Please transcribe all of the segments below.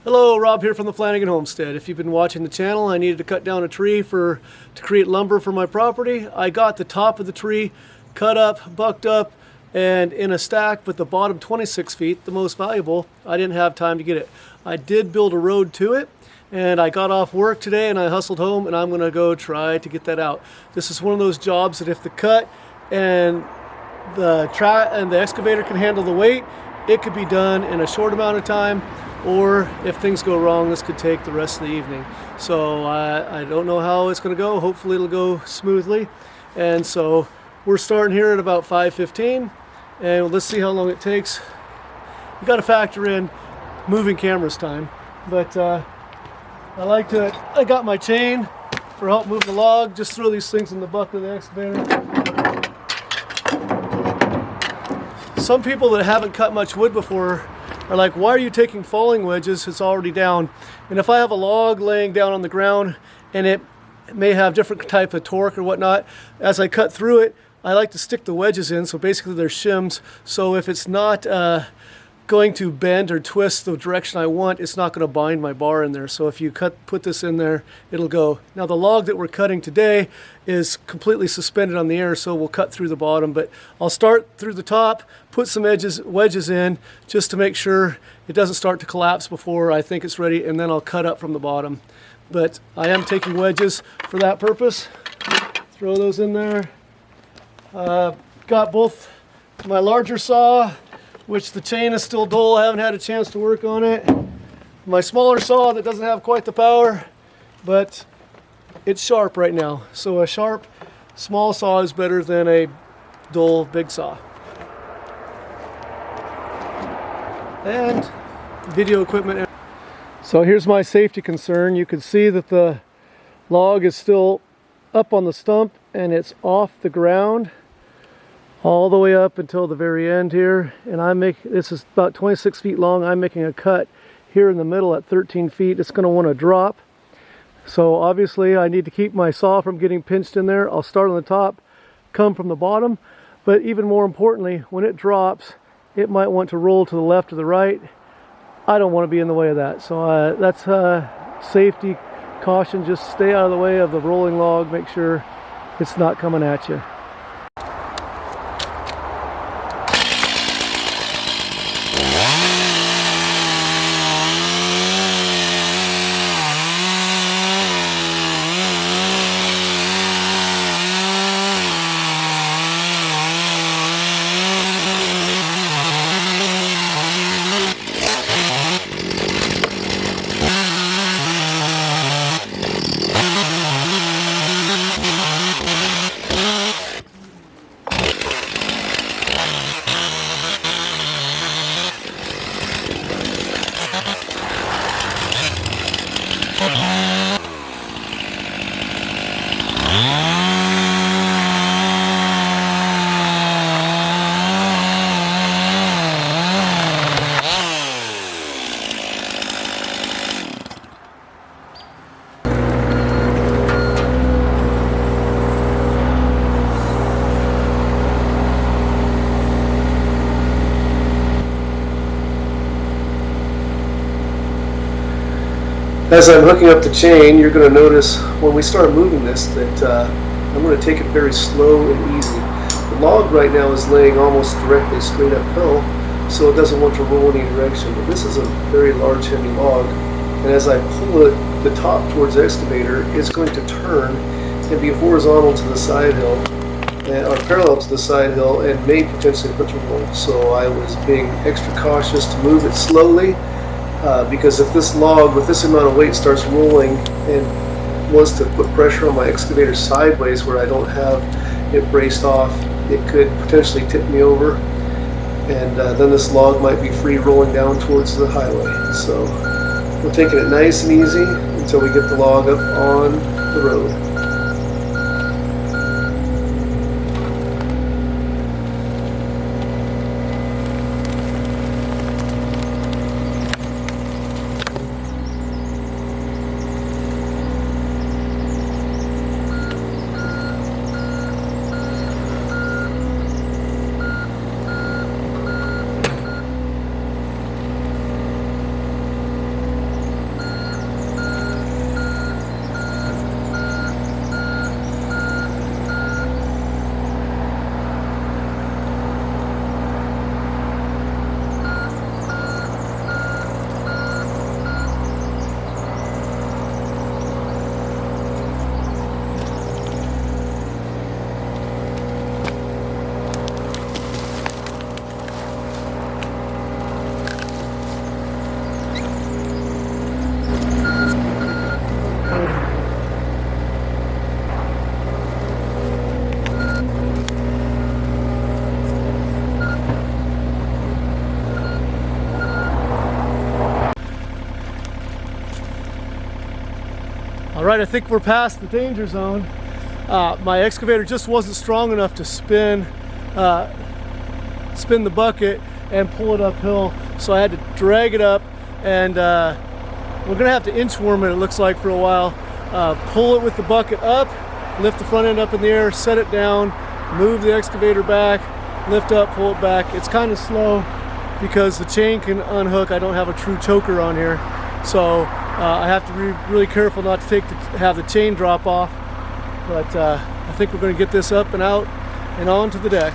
Hello, Rob here from the Flanagan Homestead. If you've been watching the channel, I needed to cut down a tree to create lumber for my property. I got the top of the tree cut up, bucked up, and in a stack, but the bottom 26 feet, the most valuable, I didn't have time to get it. I did build a road to it, and I got off work today and I hustled home, and I'm gonna go try to get that out. This is one of those jobs that if the cut and the excavator can handle the weight, it could be done in a short amount of time, or if things go wrong, this could take the rest of the evening. So I don't know how it's going to go. Hopefully it'll go smoothly. And so we're starting here at about 5:15, and let's see how long it takes. You got to factor in moving cameras time, but I got my chain for help move the log. Just throw these things in the bucket of the excavator. Some people that haven't cut much wood before are like, why are you taking falling wedges? It's already down. And if I have a log laying down on the ground and it may have different type of torque or whatnot, as I cut through it, I like to stick the wedges in, so basically they're shims. So if it's not going to bend or twist the direction I want, it's not going to bind my bar in there. So if you put this in there, it'll go. Now the log that we're cutting today is completely suspended on the air, so we'll cut through the bottom, but I'll start through the top, put some wedges in just to make sure it doesn't start to collapse before I think it's ready, and then I'll cut up from the bottom. But I am taking wedges for that purpose. Throw those in there. Got both my larger saw, which the chain is still dull, I haven't had a chance to work on it. My smaller saw that doesn't have quite the power, but it's sharp right now. So a sharp small saw is better than a dull big saw. And video equipment. So here's my safety concern. You can see that the log is still up on the stump and it's off the ground all the way up until the very end here, and this is about 26 feet long. I'm making a cut here in the middle at 13 feet. It's going to want to drop, so obviously I need to keep my saw from getting pinched in there. I'll start on the top, come from the bottom, but even more importantly, when it drops, it might want to roll to the left or the right. I don't want to be in the way of that, so that's safety caution. Just stay out of the way of the rolling log, make sure it's not coming at you. As I'm hooking up the chain, you're going to notice when we start moving this that I'm going to take it very slow and easy. The log right now is laying almost directly straight uphill, so it doesn't want to roll any direction. But this is a very large, heavy log, and as I pull the top towards the excavator, it's going to turn and be horizontal to the side hill, or parallel to the side hill, and may potentially put to roll. So I was being extra cautious to move it slowly. Because if this log with this amount of weight starts rolling and wants to put pressure on my excavator sideways where I don't have it braced off, it could potentially tip me over, and then this log might be free rolling down towards the highway. So we're taking it nice and easy until we get the log up on the road. All right, I think we're past the danger zone. My excavator just wasn't strong enough to spin the bucket and pull it uphill, so I had to drag it up, and we're gonna have to inchworm it looks like for a while. Pull it with the bucket up, lift the front end up in the air, set it down, move the excavator back, lift up, pull it back. It's kind of slow because the chain can unhook. I don't have a true choker on here, so I have to be really careful not to have the chain drop off. But I think we're going to get this up and out and onto the deck.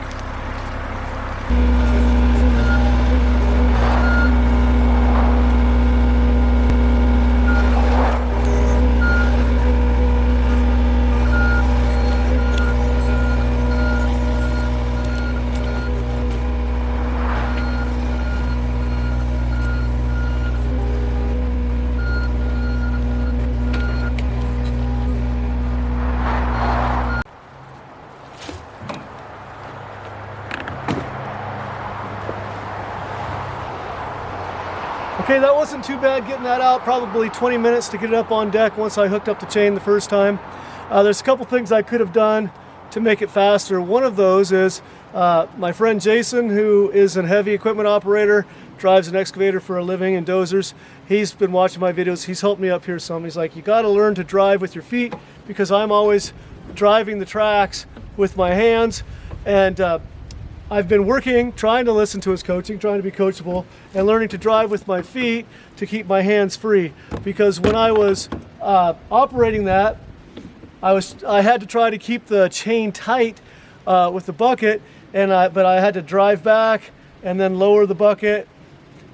Okay, that wasn't too bad getting that out. Probably 20 minutes to get it up on deck once I hooked up the chain the first time. There's a couple things I could have done to make it faster. One of those is my friend Jason, who is a heavy equipment operator, drives an excavator for a living and dozers. He's been watching my videos. He's helped me up here some. He's like, you got to learn to drive with your feet, because I'm always driving the tracks with my hands. And I've been working, trying to listen to his coaching, trying to be coachable, and learning to drive with my feet to keep my hands free. Because when I was operating that, I had to try to keep the chain tight with the bucket, but I had to drive back and then lower the bucket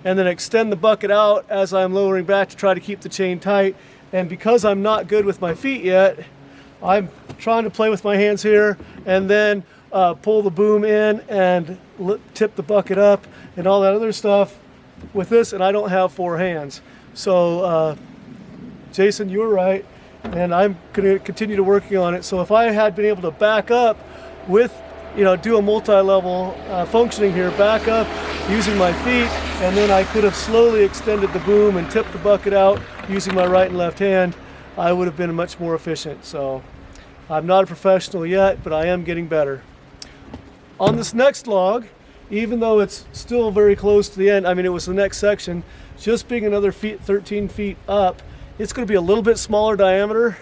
and then extend the bucket out as I'm lowering back to try to keep the chain tight. And because I'm not good with my feet yet, I'm trying to play with my hands here and then pull the boom in and tip the bucket up and all that other stuff with this, and I don't have four hands. So Jason, you were right, and I'm going to continue to working on it. So if I had been able to back up with, do a multi-level functioning here, back up using my feet, and then I could have slowly extended the boom and tipped the bucket out using my right and left hand, I would have been much more efficient. So I'm not a professional yet, but I am getting better. On this next log, even though it's still very close to the end, it was the next section, just being another 13 feet up, it's going to be a little bit smaller diameter,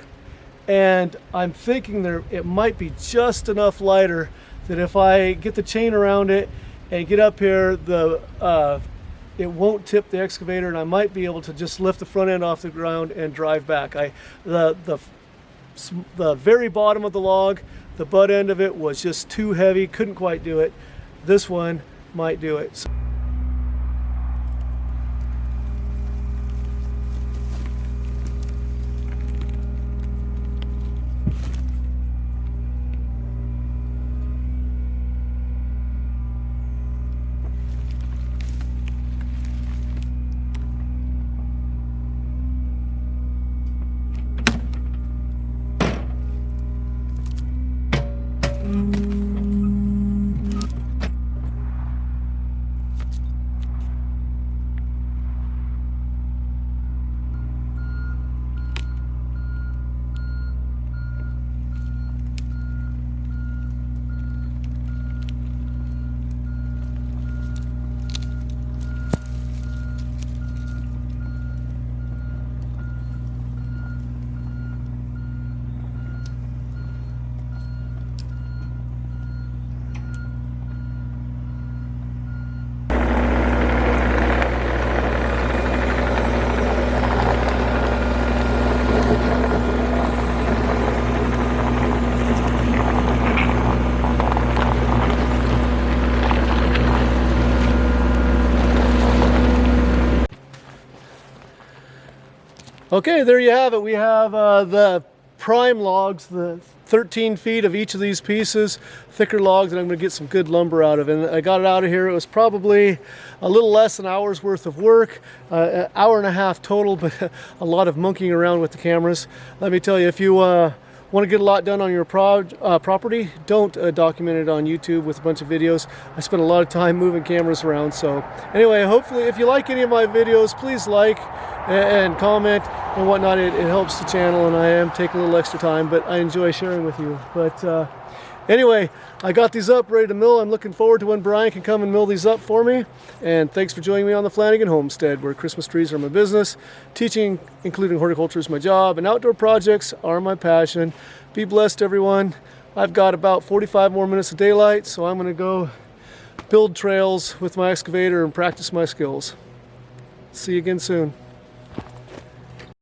and I'm thinking it might be just enough lighter that if I get the chain around it and get up here, it won't tip the excavator, and I might be able to just lift the front end off the ground and drive back. The very bottom of the log, the butt end of it was just too heavy, couldn't quite do it. This one might do it. Okay, there you have it. We have the prime logs, the 13 feet of each of these pieces, thicker logs, and I'm going to get some good lumber out of it. And I got it out of here. It was probably a little less than an hour's worth of work, an hour and a half total, but a lot of monkeying around with the cameras. Let me tell you, if you want want to get a lot done on your property, don't document it on YouTube with a bunch of videos. I spend a lot of time moving cameras around. So anyway, hopefully if you like any of my videos, please like and comment and whatnot. It helps the channel, and I am taking a little extra time, but I enjoy sharing with you. But anyway, I got these up ready to mill. I'm looking forward to when Brian can come and mill these up for me. And thanks for joining me on the Flanagan Homestead, where Christmas trees are my business, teaching, including horticulture, is my job, and outdoor projects are my passion. Be blessed, everyone. I've got about 45 more minutes of daylight, so I'm going to go build trails with my excavator and practice my skills. See you again soon.